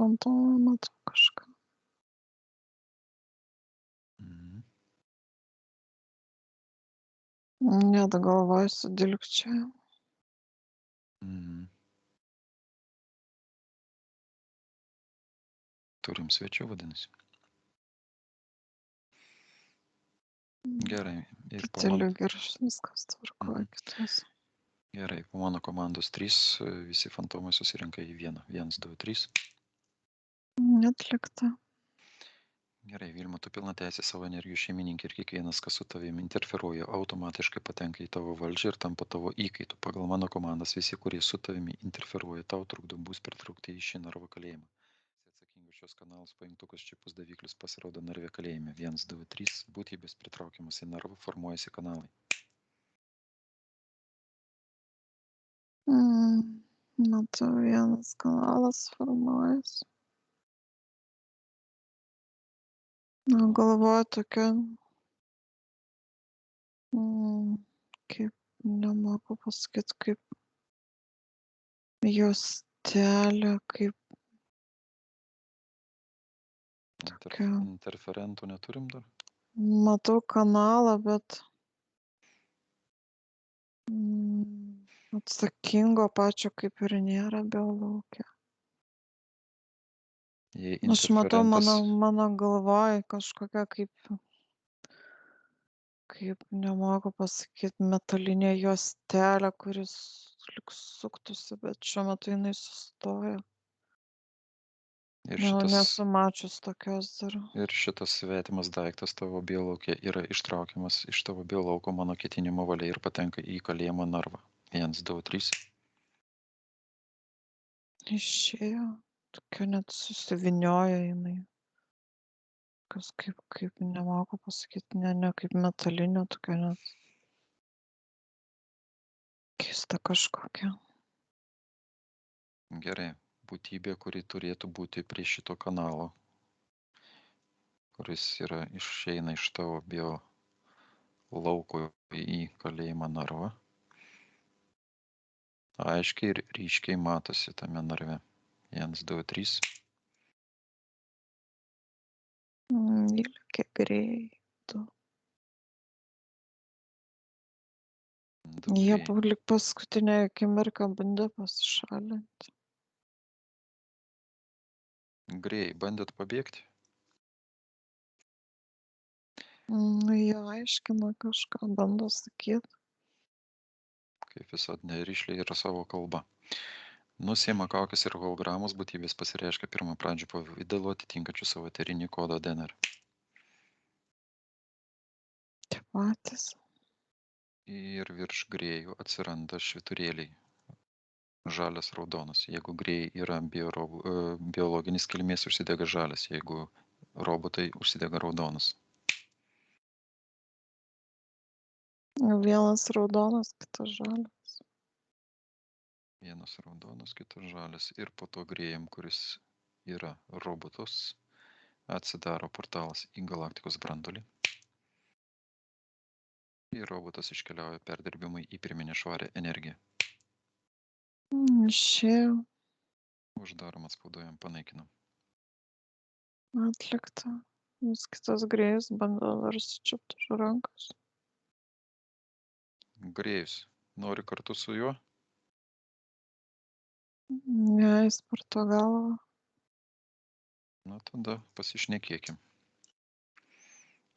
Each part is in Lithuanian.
fantomą matau kažką. Net galvoj sudilkčioja. Turim svečių, vadinasi. Gerai. Ir po Kiti mano... lyg ir viskas tvarkoja kitas. Gerai, po mano komandos 3 visi fantomai susirenka į vieną. 1, 2, 3. Atlikta. Gerai, Vilma, tu pilna teisė savo energijų šeimininkė ir kiekvienas, kas su tavimi interferuoja, automatiškai patenka į tavo valdžią ir tampa tavo įkaitu. Pagal mano komandas visi, kurie su tavimi interferuoja, tau trukdo, bus pritraukti į šį narvo kalėjimą. Atsakingus šios kanalus paimtukus čipus daviklius pasirodo narve kalėjime. 1, 2, 3. Būtybės pritraukiamas į narvą, formuojasi kanalai. Matau, vienas kanalas formuojasi. Galvoju tokia, kaip, nemoku pasakyti, kaip juostelė, kaip tokia. Interferentų neturim dar? Matau kanalą, bet atsakingo pačio kaip ir nėra biologija. Aš matau mano galvoj kažkokia kaip nemoku pasakyti, metalinė juostelė, kuris lyg suktųsi, bet šiuo metu jinai sustoja. Nesu mačius tokios dar. Ir šitas svetimas daiktas tavo biologija yra ištraukiamas iš tavo biologo mano ketinimo valia ir patenka į kalėjimo narvą. 1, 2, 3. Išėjo. Tokia net susivinioja jinai. Kas kaip nemoku pasakyti, ne kaip metalinė, tokia net keista kažkokia. Gerai, būtybė, kuri turėtų būti prie šito kanalo, kuris yra išeina iš tavo bio lauko į kalėjimą narvą. Aiškiai ir ryškiai matosi tame narve. 1, 2, 3. Įlėkė greitų. Jie lyg paskutinę akimirką bandė pasišalinti. Grėjai, bandėt pabėgti? Jie aiškina kažką, bando sakyti. Kaip visad nerišliai yra savo kalba. Nusiima kaukės ir hologramos, būtybės pasireiškia pirmą pradžių pavidalu atitinkačių savo eterinį kodą DNR. Tie patys. Ir virš grėjų atsiranda švyturėliai. Žalias, raudonas. Jeigu grėjai yra biologinis kilmės, užsidega žalias. Jeigu robotai, užsidega raudonas. Vienas raudonas, kitas žalias. Vienas raudonas, kitas žalias. Ir po to grėjim, kuris yra robotas, atsidaro portalas į galaktikos branduolį. Ir robotas iškeliauja perdirbimui į pirminę švarę energiją. Išėjo. Uždarom, atspauduojam, panaikinam. Atlikta. Vis kitas grėjus bando dar sučiupti už rankos. Grėjus, nori kartu su juo? Ne, jis per to galvą. Na tada pasišnekėkim.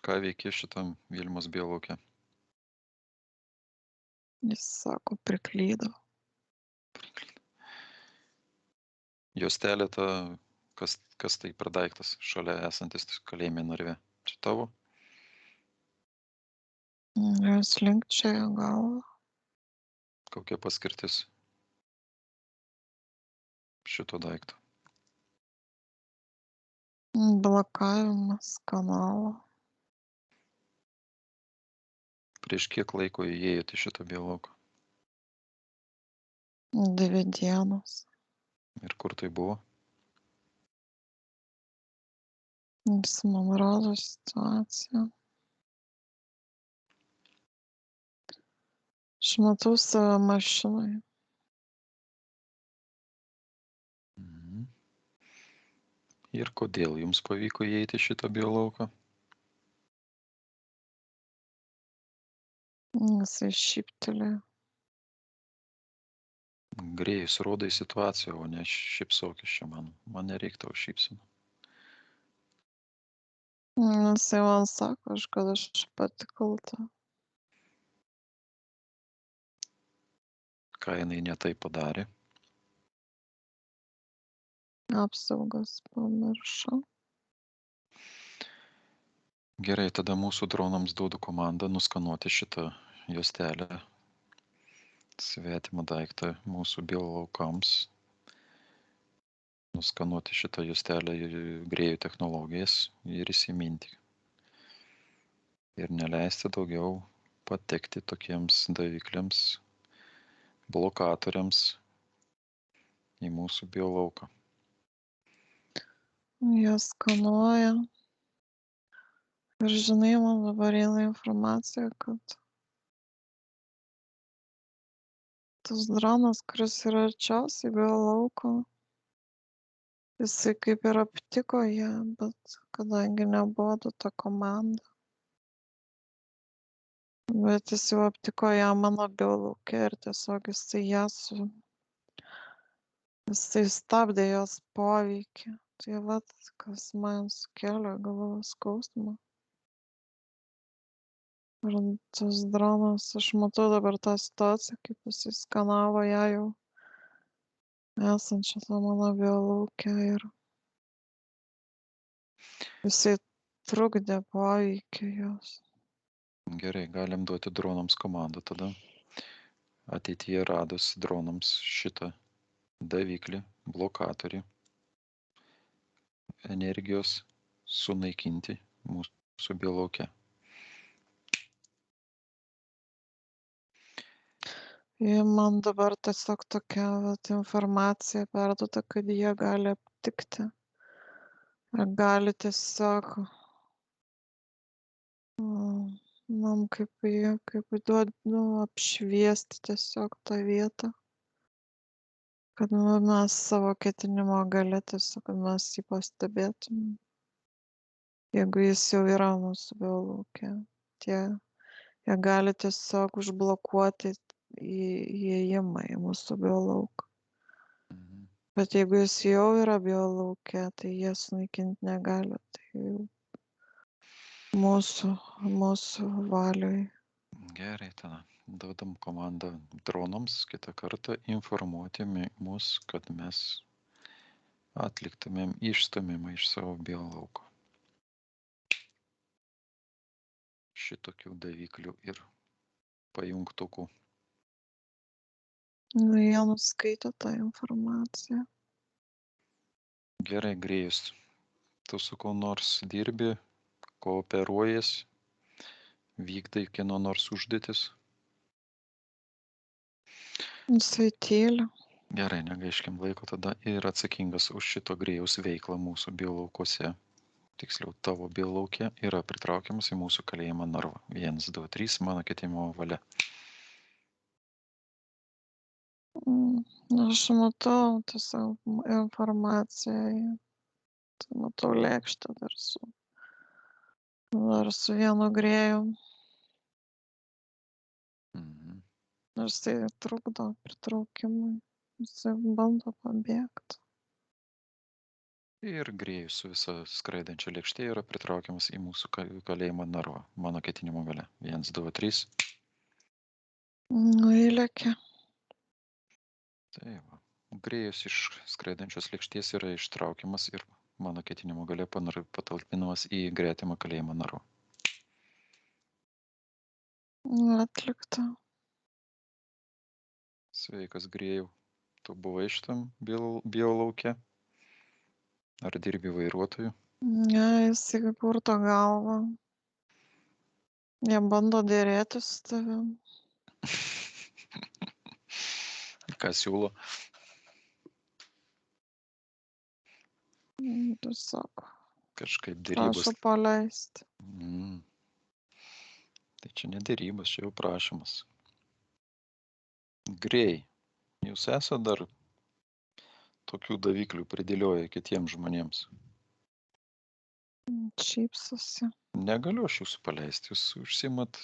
Ką veikia šitam Vilmos biolauke? Jis sako, priklydo. Juostelė ta, kas tai per daiktas šalia esantis kalėjime narve? Čia tavo? Jis linkčioja galvą. Kokia paskirtis šito daikto? Blokavimas kanalo. Prieš kiek laiko įėjote šitą biolauką? 2 dienos. Ir kur tai buvo? Jis man rodo situaciją. Aš matau save mašinoje. Ir kodėl jums pavyko įeiti šitą biolauką? Jisai šyptelėjo. Grėjus, rodai situaciją, o ne šypsokis čia man. Man nereik tavo šypsenų. Jisai man sako, kad aš pati kalta. Ką jinai ne tai padarė? Apsaugas pamiršo. Gerai, tada mūsų dronams duodu komandą nuskanuoti šitą juostelę, svetimą daiktą mūsų biolaukams, nuskanuoti šitą juostelę grėjų technologijas ir įsiminti. Ir neleisti daugiau patekti tokiems davikliams, blokatoriams į mūsų biolauką. Jie skanuoja. Ir žinai, man dabar eina informacija, kad tas dronas, kuris yra arčiausiai biolauko, jisai kaip ir aptiko ją, bet kadangi nebuvo duota komanda, bet jis jau aptiko ją mano biolauke ir tiesiog jisai stabdė jos poveikį. Tai vat, kas man sukėlė galvos skausmą. Ir tas dronas, aš matau dabar tą situaciją, kaip jisai skanavo ją jau esančią tą mano biolaukę ir jisai trukdė poveikį jos. Gerai, galim duoti dronams komandą tada. Ateityje radus dronams šitą daviklį, blokatorių, energijos sunaikinti mūsų biolauke. Ir man dabar tiesiog tokia vat, informacija perduota, kad jie gali aptikti. Ir gali tiesiog man kaip duot, apšviesti tiesiog tą vietą. Kad mes savo ketinimo gale tiesiog, kad mes jį pastebėtume. Jeigu jis jau yra mūsų biolauke. Jie gali tiesiog užblokuoti įėjimą į mūsų biolauką. Mhm. Bet jeigu jis jau yra biolauke, tai jie sunaikinti negali. Tai jau mūsų valioj. Gerai, tada duodam komandą dronams kitą kartą informuoti mus, kad mes atliktumėm išstumimą iš savo biolauko. Šitokių daviklių ir pajungtukų. Jie nuskaito tą informaciją. Gerai, Grėjus, tu su kuo nors dirbi, kooperuojies, vykdai kieno nors užduotis. Jisai tyli. Gerai, negaiškim laiko tada ir atsakingas už šito Grėjaus veiklą mūsų biolaukose. Tiksliau, tavo biolaukė yra pritraukiamas į mūsų kalėjimą narvą. 1, 2, 3, mano ketinimo valia. Aš matau tiesiog informaciją. Matau lėkštę dar su vienu grėju. Mhm. Nors tai trukdo pritraukimui. Jisai bando pabėgti. Ir Grėjus su visa skraidančia lėkštė yra pritraukiamas į mūsų kalėjimą narvą. Mano ketinimo valia. 1, 2, 3. Įlėkė. Tai va. Grėjus iš skraidančios lėkštės yra ištraukiamas ir mano ketinimo galia patalpinamas į gretimą kalėjimą narvą. Atlikta. Sveikas, Grėjau. Tu buvai šitam biolauke? Ar dirbi vairuotoju? Ne, jisai purto galvą. Jie bando dėrėtis su tavim. Ką siūlo? Tiesiog Kažkaip dėrybos. prašo paleisti. Tai čia ne dėrybos, čia jau prašymas. Grėjai, jūs esate dar tokių daviklių pridėlioję kitiems žmonėms? Šypsosi. Negaliu aš jūsų paleisti, jūs užsiimat,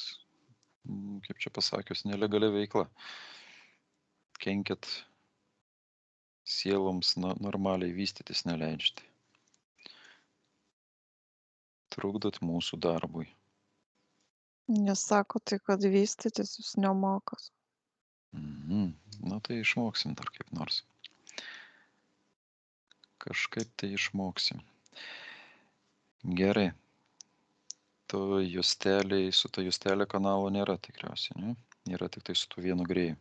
kaip čia pasakius, nelegalia veikla. Kenkiat sieloms normaliai vystytis neleidžiate. Trukdot mūsų darbui. Nesako tai, kad vystytis jūs nemokas. Na tai išmoksim dar kaip nors. Kažkaip tai išmoksim. Gerai. Su ta justelė kanalo nėra tikriausiai, ne? Yra tik tai su tu vienu grėju.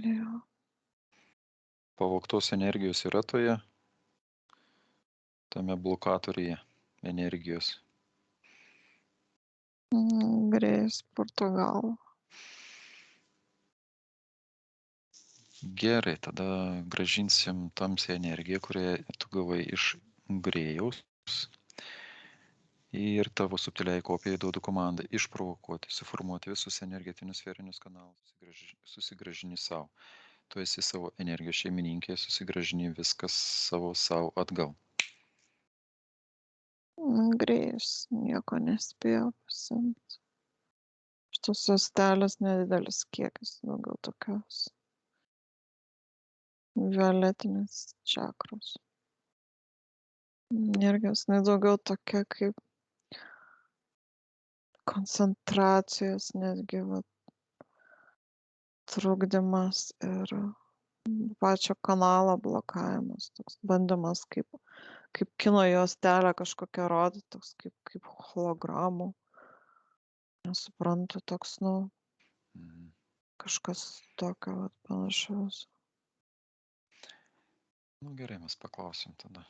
Jo. Pavogtos energijos yra tame blokatoriuje energijos. Grėjus Portugalų. Gerai, tada grąžinsim tamsią energiją, kurią tu gavai iš grėjaus. Ir tavo subtiliai kopijai duodu komandą išprovokuoti, suformuoti visus energetinius sferinius kanalus, susigrąžini savo. Tu esi savo energijos šeimininkė, susigrąžini viskas savo atgal. Grėjus nieko nespėjo pasimti. Šitos juostelės nedidelis kiekis, daugiau tokios violetinės čakros. Energijos daugiau tokia kaip koncentracijos, netgi trukdymas ir pačio kanalo blokavimas, toks bandymas kaip kino juostelę kažkokią rodyti, toks kaip hologramų. Nesuprantu, toks, kažkas tokio panašaus. Gerai, mes paklausim tada.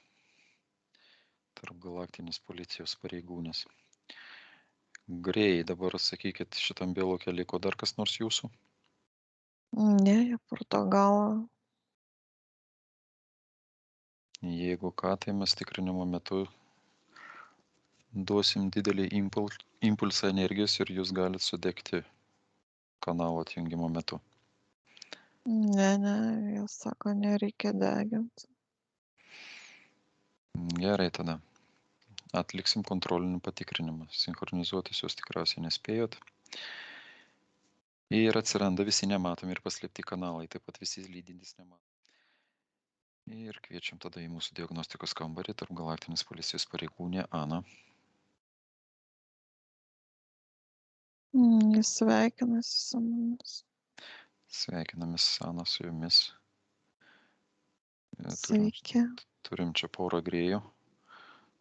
Tarp galaktinės policijos pareigūnės. Grėjai, dabar sakykit, šitam biologė liko dar kas nors jūsų? Ne, jie Portugalą. Jeigu ką, tai mes tikrinimo metu duosim didelį impulsą energijos ir jūs galite sudegti kanalo atjungimo metu. Ne, jie sako, nereikia deginti. Gerai tada. Atliksim kontrolinį patikrinimą. Sinchronizuotis jūs tikriausiai nespėjot. Ir atsiranda visi nematomi ir paslėpti kanalai, taip pat visi lydintys nematomi. Ir kviečiam tada į mūsų diagnostikos kambarį tarp galaktinės policijos pareigūnė Ana. Jis sveikinasi su mumis. Sveikinamės, Ana, su jumis. Sveiki. Turim čia porą grėjų,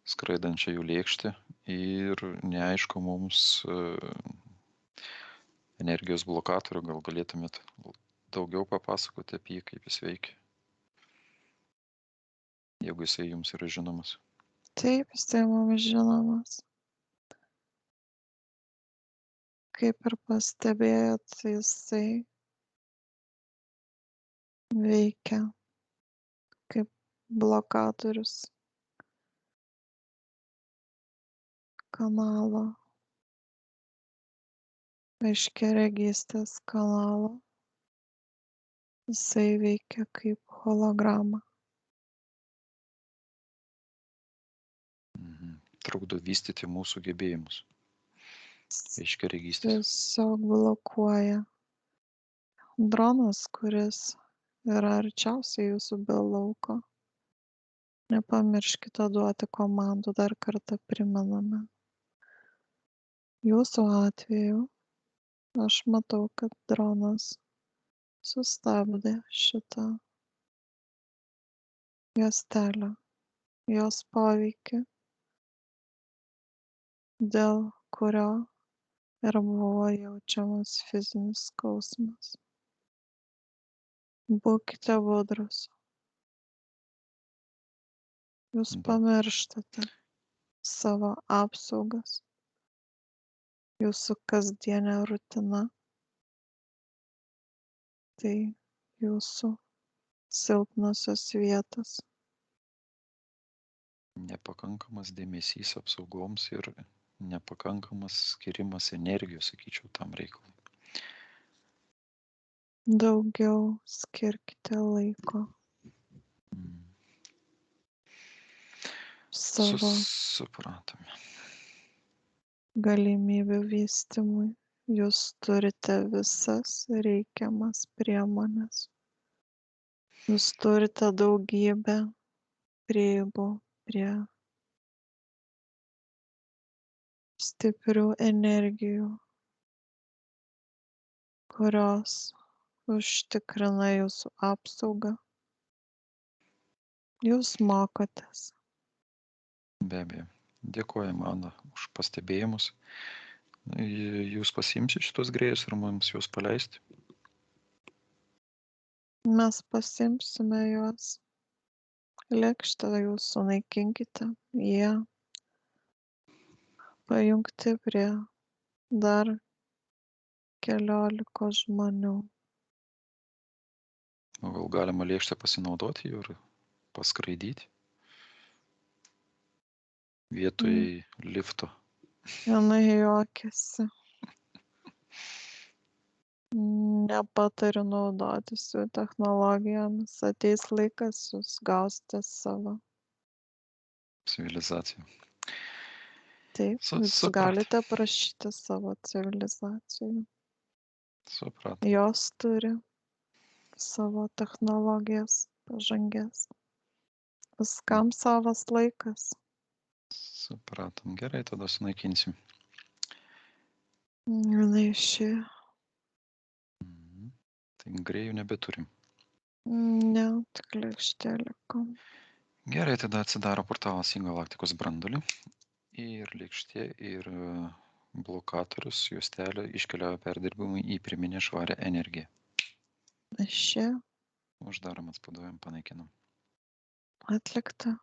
skraidančią jų lėkštę ir neaišku mums energijos blokatorių, gal galėtumėt daugiau papasakoti apie jį, kaip jis veikia, jeigu jisai jums yra žinomas. Taip, jisai mums žinomas. Kaip ir pastebėjot, jisai veikia kaip blokatorius kanalo, aiškiaregystės kanalo. Jisai veikia kaip holograma. Trukdo vystyti mūsų gebėjimus. Aiškiaregystės. Tiesiog blokuoja. Dronas, kuris yra arčiausiai jūsų biolauko. Nepamirškite duoti komandų, dar kartą primename. Jūsų atveju aš matau, kad dronas sustabdė šitą juostelę, jos poveikį, dėl kurio ir buvo jaučiamas fizinis skausmas. Būkite budrūs. Jūs pamirštate savo apsaugas, jūsų kasdienė rutina, tai jūsų silpnosios vietos. Nepakankamas dėmesys apsaugoms ir nepakankamas skirimas energijos, sakyčiau, tam reikalui. Daugiau skirkite laiko savo Supratome. galimybių vystymui. Jūs turite visas reikiamas priemones. Jūs turite daugybę prieigų prie stiprių energijų, kurios užtikrina jūsų apsaugą. Jūs mokotės. Be abejo. Dėkojame, Ana, už pastebėjimus. Jūs pasiimsit šitos grėjus ir mums juos paleisti? Mes pasimsime juos. Lėkštę jūs sunaikinkite. Jie pajungti prie dar 14 žmonių. O gal galima lėkštę pasinaudoti jų ir paskraidyti? Vietoj lifto. Jinai juokiasi. Nepatariu naudotis jų technologijomis. Ateis laikas, jūs gausite savo. Civilizacija. Taip, jūs Supratau. galite prašyti savo civilizacijų. Supratau. Jos turi savo technologijas pažangės. Viskam savas laikas. Supratom. Gerai, tada sunaikinsim. Jinai išėjo. Tai grėjų nebeturim. Ne, tik lėkštė liko. Gerai, tada atsidaro portalas į galaktikos branduolį. Ir lėkštė, ir blokatorius, juostelė iškeliauja perdirbimui į priminę švarę energiją. Išėjo. Uždarom, atspaudojam, panaikinam. Atlikta.